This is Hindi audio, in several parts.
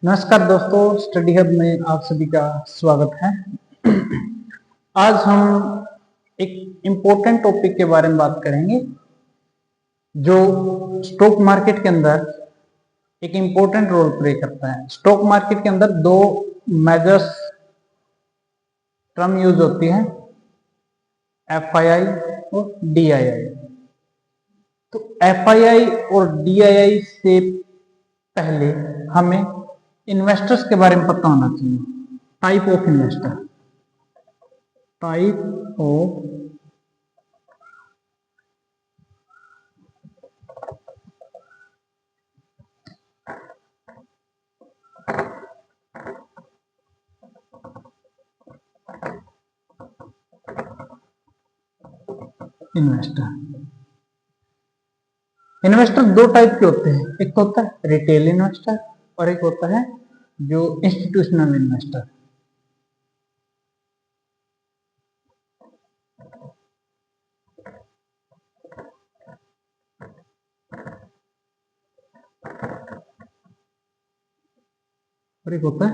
नमस्कार दोस्तों, स्टडी हब में आप सभी का स्वागत है। आज हम एक इम्पोर्टेंट टॉपिक के बारे में बात करेंगे जो स्टॉक मार्केट के अंदर एक इम्पोर्टेंट रोल प्ले करता है। स्टॉक मार्केट के अंदर दो मेजर्स टर्म यूज होती है, FII और DII। तो FII और DII से पहले हमें इन्वेस्टर्स के बारे में पता होना चाहिए। Type of investor, type of investor. Investor दो टाइप के होते हैं, एक तो होता है रिटेल इन्वेस्टर और एक होता है जो इंस्टीट्यूशनल इन्वेस्टर। और एक होता है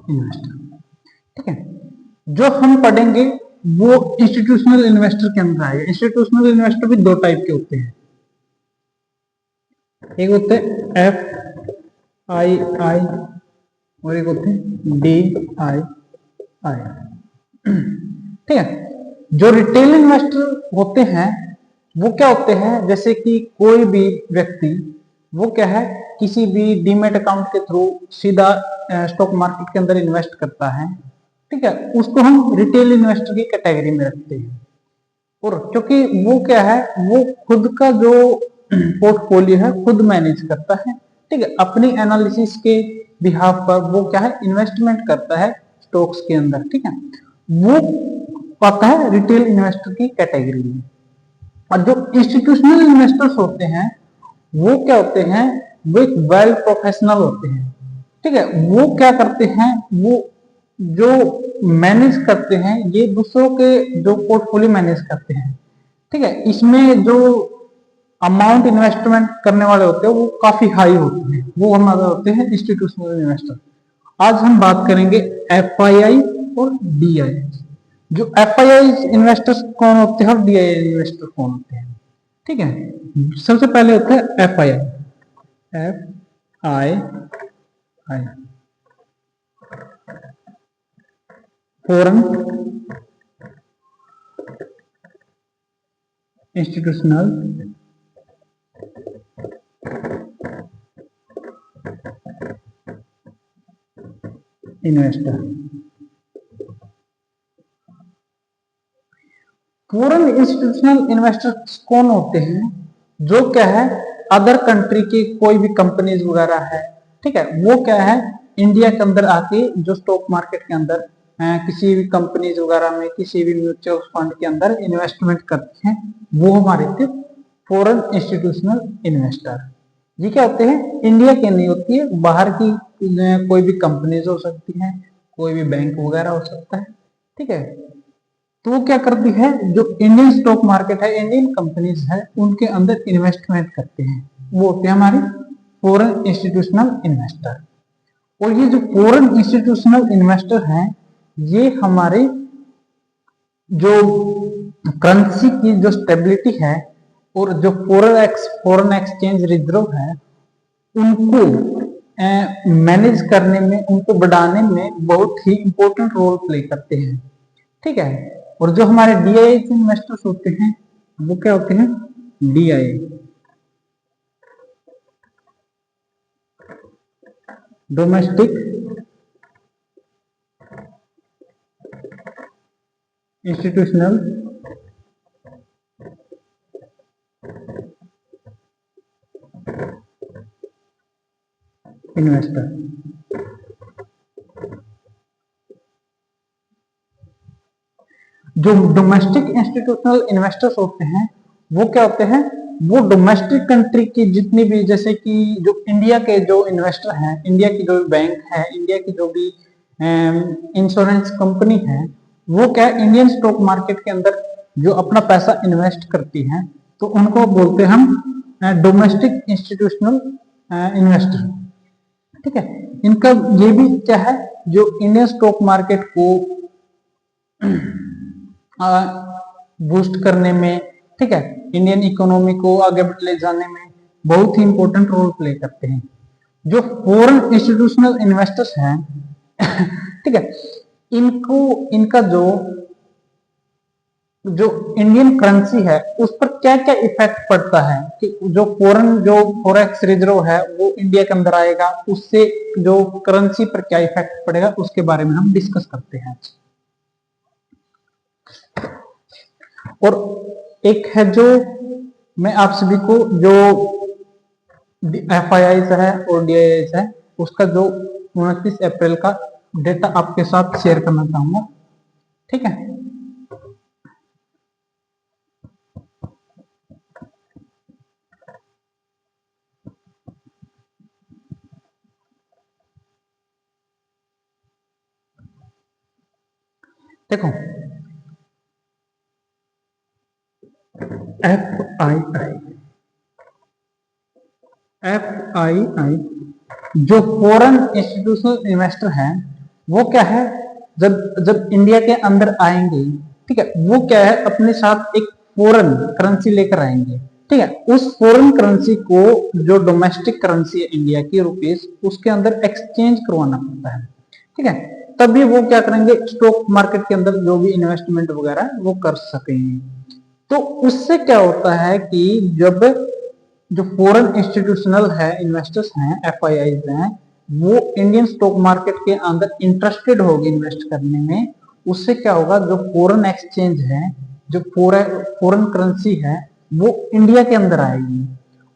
इन्वेस्टर। ठीक है, जो हम पढ़ेंगे वो इंस्टीट्यूशनल इन्वेस्टर के अंदर आएगा। इंस्टीट्यूशनल इन्वेस्टर भी दो टाइप के होते हैं, एक होते हैं FII और एक होते हैं DII। ठीक है, जो रिटेल इन्वेस्टर होते हैं वो क्या होते हैं, जैसे कि कोई भी व्यक्ति वो क्या है, किसी भी डीमेट अकाउंट के थ्रू सीधा स्टॉक मार्केट के अंदर इन्वेस्ट करता है। ठीक है, उसको हम रिटेल इन्वेस्टर की कैटेगरी में रखते हैं। और क्योंकि वो क्या है, वो खुद का जो पोर्टफोलियो है खुद मैनेज करता है। ठीक है, अपनी एनालिसिस के बिहाफ पर वो क्या है, इन्वेस्टमेंट करता है स्टॉक्स के अंदर। ठीक है, वो आता है रिटेल इन्वेस्टर की कैटेगरी में। और जो इंस्टीट्यूशनल इन्वेस्टर्स होते हैं वो क्या होते हैं, वो एक वेल प्रोफेशनल होते हैं। ठीक है, वो क्या करते हैं, वो जो मैनेज करते हैं ये दूसरों के जो पोर्टफोलियो मैनेज करते हैं। ठीक है, इसमें जो अमाउंट इन्वेस्टमेंट करने वाले होते हैं वो काफी हाई होते हैं, वो हमारे होते हैं इंस्टीट्यूशनल इन्वेस्टर। आज हम बात करेंगे FII और DII। जो FII इन्वेस्टर्स कौन होते हैं और DII इन्वेस्टर कौन होते हैं। ठीक है, सबसे पहले होता है FII। Foreign institutional investor. Foreign institutional investors कौन होते हैं, जो क्या है अदर कंट्री की कोई भी कंपनीज वगैरह है। ठीक है, वो क्या है इंडिया के अंदर आके जो स्टॉक मार्केट के अंदर किसी भी कंपनीज वगैरह में, किसी भी म्यूचुअल फंड के अंदर इन्वेस्टमेंट करते हैं, वो हमारे थे फॉरेन इंस्टीट्यूशनल इन्वेस्टर। ये क्या होते हैं, इंडिया के नहीं होती है, बाहर की कोई भी कंपनीज हो सकती है, कोई भी बैंक वगैरह हो सकता है। ठीक है, तो वो क्या करती है, जो इंडियन स्टॉक मार्केट है, इंडियन कंपनीज है, उनके अंदर इन्वेस्टमेंट करते हैं, वो होते हैं हमारे फॉरेन इंस्टीट्यूशनल इन्वेस्टर। और ये जो फॉरेन इंस्टीट्यूशनल इन्वेस्टर हैं, ये हमारे जो करेंसी की जो स्टेबिलिटी है और जो फॉरेन एक्सचेंज रिजर्व है उनको मैनेज करने में, उनको बढ़ाने में बहुत ही इंपॉर्टेंट रोल प्ले करते हैं। ठीक है, और जो हमारे DII इन्वेस्टर्स होते हैं वो क्या होते हैं, DII डोमेस्टिक इंस्टीट्यूशनल इन्वेस्टर। जो डोमेस्टिक इंस्टीट्यूशनल इन्वेस्टर्स होते हैं वो क्या होते हैं, वो डोमेस्टिक कंट्री की जितनी भी, जैसे कि जो इंडिया के जो इन्वेस्टर हैं, इंडिया की जो बैंक है, इंडिया की जो भी इंश्योरेंस कंपनी है, वो क्या है, इंडियन स्टॉक मार्केट के अंदर जो अपना पैसा इन्वेस्ट करती हैं, तो उनको बोलते हैं हम डोमेस्टिक इंस्टीट्यूशनल इन्वेस्टर। ठीक है, इनका ये भी क्या है, जो इंडियन स्टॉक मार्केट को बूस्ट करने में, ठीक है, इंडियन इकोनॉमी को आगे ले जाने में बहुत ही इंपॉर्टेंट रोल प्ले करते हैं। जो फॉरेन इंस्टीट्यूशनल इन्वेस्टर्स हैं ठीक है, इनको इनका जो जो इंडियन करेंसी है उस पर क्या क्या इफेक्ट पड़ता है, कि जो फॉरेक्स रिजर्व है वो इंडिया के अंदर आएगा, उससे जो करेंसी पर क्या इफेक्ट पड़ेगा उसके बारे में हम डिस्कस करते हैं। और एक है जो मैं आप सभी को जो FII है और DII है उसका जो 29 अप्रैल का डेटा आपके साथ शेयर करना चाहूंगा। ठीक है, देखो FII जो फॉरेन इंस्टीट्यूशनल इन्वेस्टर हैं वो क्या है, जब जब इंडिया के अंदर आएंगे, ठीक है, वो क्या है अपने साथ एक फॉरेन करेंसी लेकर आएंगे। ठीक है, उस फॉरेन करेंसी को जो डोमेस्टिक करेंसी है इंडिया की रुपीस, उसके अंदर एक्सचेंज करवाना पड़ता है। ठीक है, तभी वो क्या करेंगे, स्टॉक मार्केट के अंदर जो भी इन्वेस्टमेंट वगैरह वो कर सकेंगे। तो उससे क्या होता है कि जब जो फॉरेन इंस्टीट्यूशनल है इन्वेस्टर्स हैं, FII हैं, वो इंडियन स्टॉक मार्केट के अंदर इंटरेस्टेड होगी इन्वेस्ट करने में, उससे क्या होगा, जो फॉरेन एक्सचेंज है, जो फॉरेन करेंसी है वो इंडिया के अंदर आएगी,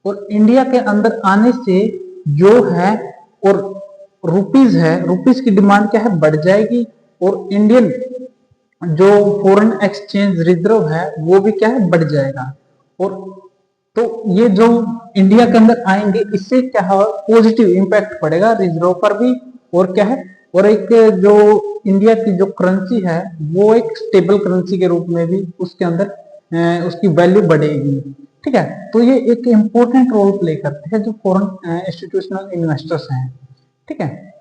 और इंडिया के अंदर आने से जो है और रुपीज है, रुपीज की डिमांड क्या है, बढ़ जाएगी, और इंडियन जो फॉरेन एक्सचेंज रिजर्व है वो भी क्या है, बढ़ जाएगा। और तो ये जो इंडिया के अंदर आएंगे इससे क्या है, पॉजिटिव इंपैक्ट पड़ेगा रिजर्व पर भी, और क्या है, और एक जो इंडिया की जो करेंसी है वो एक स्टेबल करेंसी के रूप में भी उसके अंदर उसकी वैल्यू बढ़ेगी। ठीक है, तो ये एक इंपॉर्टेंट रोल प्ले करते हैं जो फॉरेन इंस्टीट्यूशनल इन्वेस्टर्स हैं। ठीक है,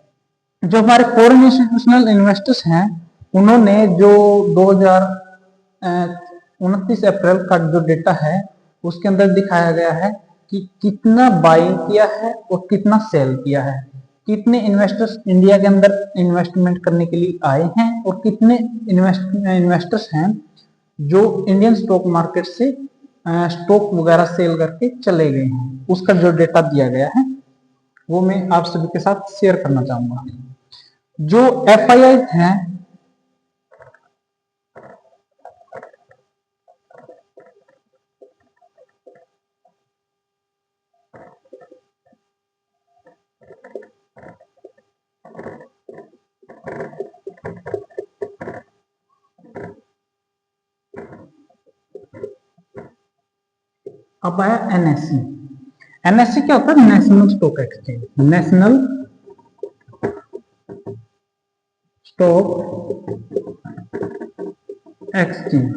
जो हमारे फॉरेन इंस्टीट्यूशनल इन्वेस्टर्स हैं उन्होंने जो 2029 अप्रैल का जो डेटा है उसके अंदर दिखाया गया है कि कितना बाइंग किया है और कितना सेल किया है, कितने इन्वेस्टर्स इंडिया के अंदर इन्वेस्टमेंट करने के लिए आए हैं, और कितने इन्वेस्टर्स हैं जो इंडियन स्टॉक मार्केट से स्टॉक वगैरह सेल करके चले गए हैं, उसका जो डेटा दिया गया है वो मैं आप सभी के साथ शेयर करना चाहूंगा। जो FII हैं अब आया NSE। NSE क्या होता है, national stock exchange, national stock exchange.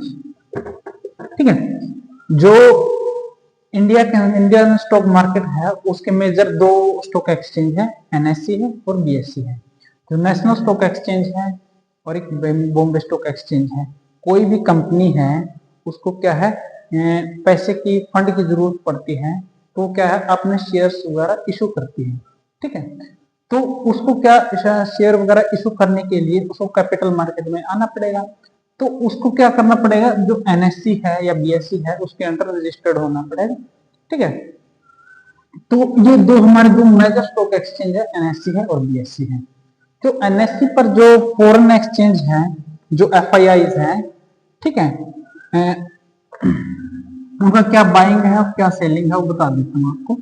ठीक है, जो इंडियन स्टॉक मार्केट है उसके मेजर दो स्टॉक एक्सचेंज है, NSE है और BSE है। जो नेशनल स्टॉक एक्सचेंज है और एक बॉम्बे स्टॉक एक्सचेंज है। कोई भी कंपनी है उसको क्या है, पैसे की फंड की जरूरत पड़ती है, तो क्या है अपने शेयर्स वगैरह इशू करती है। ठीक है, तो उसको क्या शेयर वगैरह इशू करने के लिए उसको कैपिटल मार्केट में आना पड़ेगा, तो उसको क्या करना पड़ेगा, जो NSE है या BSE है उसके अंडर रजिस्टर्ड होना पड़ेगा। ठीक है, तो ये दो हमारे दो मेजर स्टॉक एक्सचेंज है, NSE है और BSE है। तो NSE पर जो फॉरेन एक्सचेंज है, जो FII हैं, ठीक है, उनका क्या बाइंग है और क्या सेलिंग है वो बता देता हूँ आपको।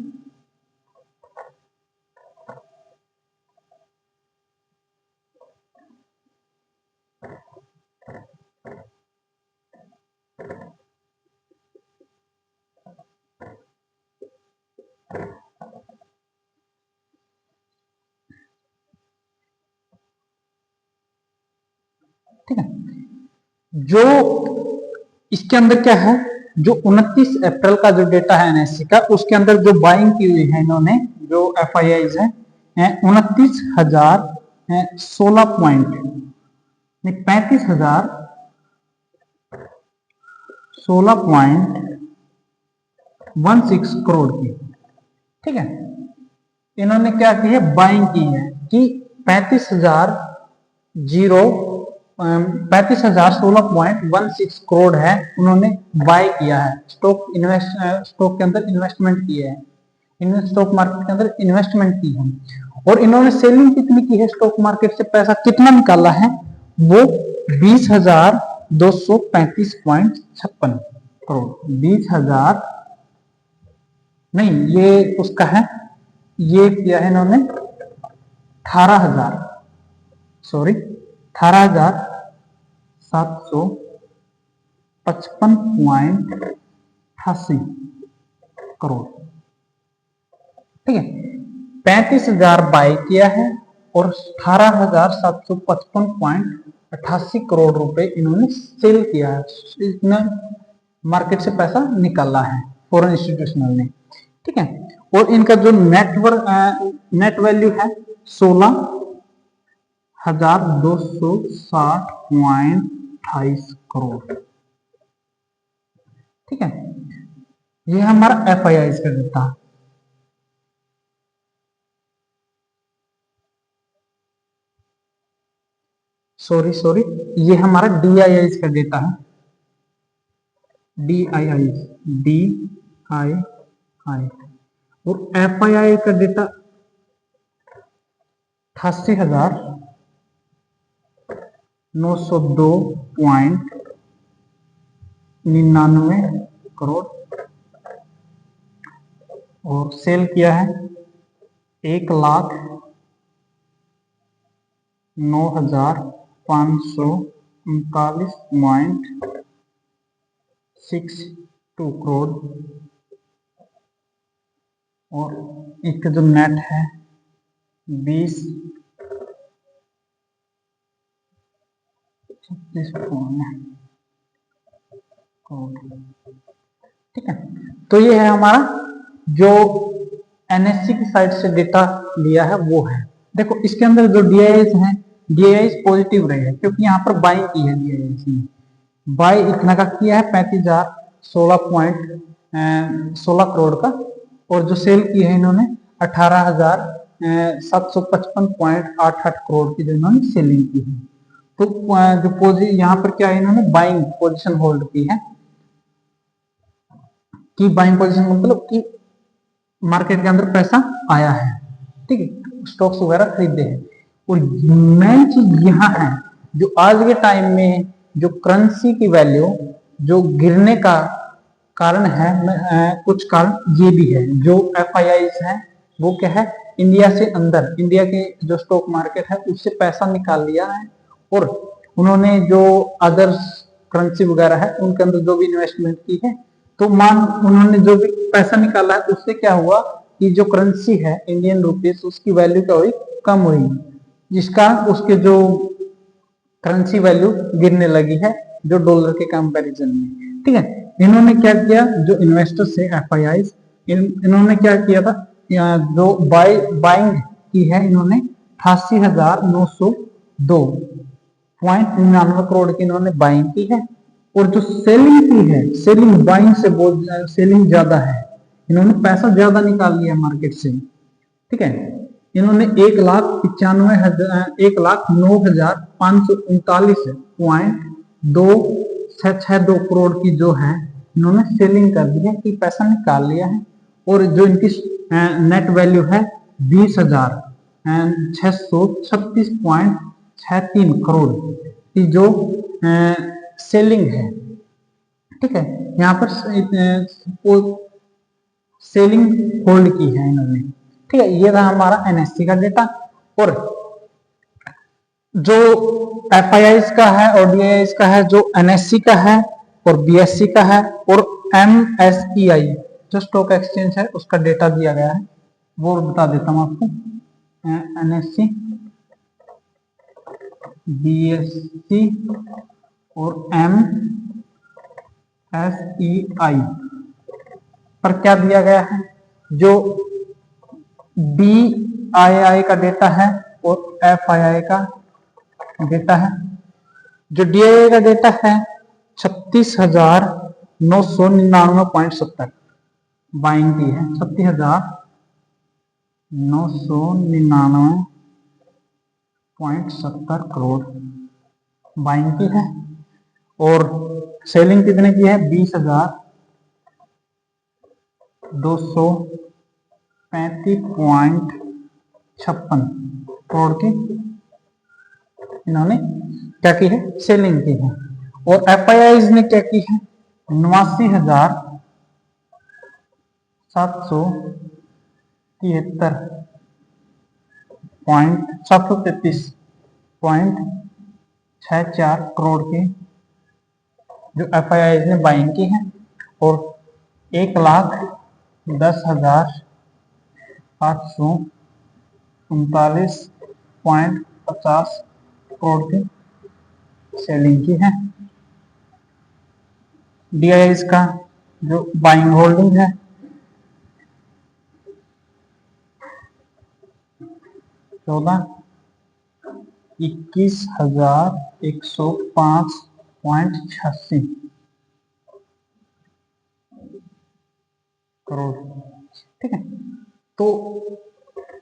ठीक है, जो इसके अंदर क्या है, जो 29 अप्रैल का जो डेटा है एनएससी का, उसके अंदर जो बाइंग की हुई है इन्होंने, जो एफआईआईज है 29,016 पॉइंट, 35,016.16 करोड़ की। ठीक है, इन्होंने क्या की है, बाइंग की है कि 35,016.16 करोड़ है, उन्होंने बाय किया है, स्टॉक के अंदर इन्वेस्टमेंट किया है, स्टॉक मार्केट के अंदर इन्वेस्टमेंट की है। और इन्होंने सेलिंग कितनी की है, स्टॉक मार्केट से पैसा कितना निकाला है, वो 20,235.56 करोड़। 20,000 नहीं, ये उसका है, ये किया है इन्होंने 18,755.88 करोड़। ठीक है, 35,000 बाय किया है और 18,755.88 करोड़ रुपए इन्होंने सेल किया है, इतना मार्केट से पैसा निकाला है फॉरेन इंस्टीट्यूशनल ने। ठीक है, और इनका जो नेट वैल्यू है 16,260.28 करोड़। ठीक है, ये हमारा एफआईआई का डेटा। सॉरी, ये हमारा डीआईआई का डेटा है, डीआईआई और एफआईआई का डेटा 88,902.99 करोड़ और सेल किया है 1,09,539.62 करोड़ और इसका जो नेट है 20,36 करोड़। ठीक है, तो ये है हमारा जो एनएससी की साइड से डेटा लिया है वो है। देखो इसके अंदर जो डीआईएस है, डीआईएस पॉजिटिव रहे हैं क्योंकि यहाँ पर बाइंग की है डीआईएस ने, बाय इतना का किया है 35,016 करोड़ का, और जो सेल की है इन्होंने 18,755.88 करोड़ की जो इन्होंने सेलिंग की है। तो जो यहाँ पर क्या है, इन्होंने बाइंग पोजीशन होल्ड की है, कि बाइंग पोजीशन मतलब कि मार्केट के अंदर पैसा आया है। ठीक है, स्टॉक्स वगैरह खरीदे हैं। और मेन चीज यहाँ है, जो आज के टाइम में जो करेंसी की वैल्यू जो गिरने का कारण है, कुछ कारण ये भी है, जो एफआईआई है वो क्या है, इंडिया से अंदर, इंडिया के जो स्टॉक मार्केट है उससे पैसा निकाल लिया है, और उन्होंने जो अदर करेंसी वगैरह है उनके अंदर जो भी इन्वेस्टमेंट की है, तो उन्होंने जो भी पैसा निकाला है उससे क्या हुआ कि जो करेंसी है इंडियन रुपीस, उसकी वैल्यू क्या हुई, कम हुई, जिसका उसके जो करेंसी वैल्यू गिरने लगी है जो डॉलर के कंपैरिजन में। ठीक है, इन्होंने क्या किया, जो इन्वेस्टर्स है एफआईआई, इन्होंने क्या किया था, जो बाइंग की है इन्होंने 88,902.99 करोड़ की इन्होंने बाइंग की है, और जो सेलिंग की है, सेलिंग बाइंग से बहुत सेलिंग ज्यादा है, इन्होंने पैसा ज्यादा निकाल लिया मार्केट से। ठीक है, इन्होंने 1,95,539.262 करोड़ की जो है इन्होंने सेलिंग कर दी है, कि पैसा निकाल लिया है, और जो इनकी नेट वैल्यू है 20,636.63 करोड़ की जो सेलिंग है। ठीक है, यहाँ पर सेलिंग होल्ड की है इन्होंने। ठीक है, ये था हमारा एनएससी का डेटा। और जो एफआईआई का है और डीआईआई का है, जो एनएससी का है और बीएससी का है, और एमएसईआई जो स्टॉक एक्सचेंज है उसका डेटा दिया गया है, वो बता देता हूं आपको। एनएससी, बीएससी और MSCI पर क्या दिया गया है, जो DII का डेटा है और FII का डेटा है। जो DII का डेटा है 36,999.70 बाइंग की है, 36,999.70 करोड़ बाइंग की है। और सेलिंग कितने की है, 20,235.56 करोड़ की इन्होंने क्या की है, सेलिंग की है। और FIIs ने क्या की है, 733.64 करोड़ की जो FIIs ने बाइंग की है। और 1,10,839.50 करोड़ की सेलिंग की है। DIIs का जो बाइंग होल्डिंग है 21,105.86 करोड़, ठीक है। तो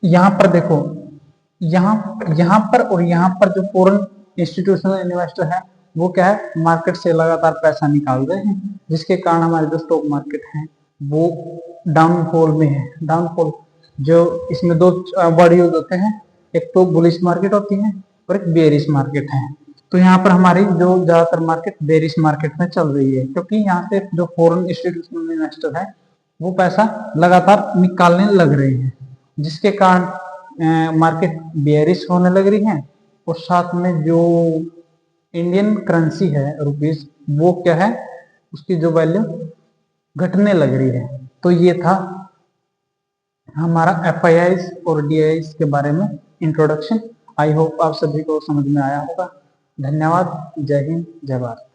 यहां पर देखो, यहां पर और यहां पर जो फॉरेन इंस्टीट्यूशनल इन्वेस्टर है वो क्या है, मार्केट से लगातार पैसा निकाल रहे हैं, जिसके कारण हमारे जो स्टॉक मार्केट है वो डाउनफॉल में है। डाउनफॉल जो इसमें दो वर्ड यूज होते हैं, एक तो बुलिश मार्केट होती है और एक बेरिश मार्केट है। तो यहाँ पर हमारी जो ज्यादातर मार्केट बेरिश मार्केट में चल रही है, क्योंकि यहाँ से जो फॉरेन इंस्टीट्यूशनल इन्वेस्टर है वो पैसा लगातार निकालने लग रहे हैं, जिसके कारण मार्केट बेरिश होने लग रही है। और साथ में जो इंडियन करेंसी है रुपीज, वो क्या है, उसकी जो वैल्यू घटने लग रही है। तो ये था हमारा FIIs और DIIs के बारे में इंट्रोडक्शन। आई होप आप सभी को समझ में आया होगा। धन्यवाद। जय हिंद, जय भारत।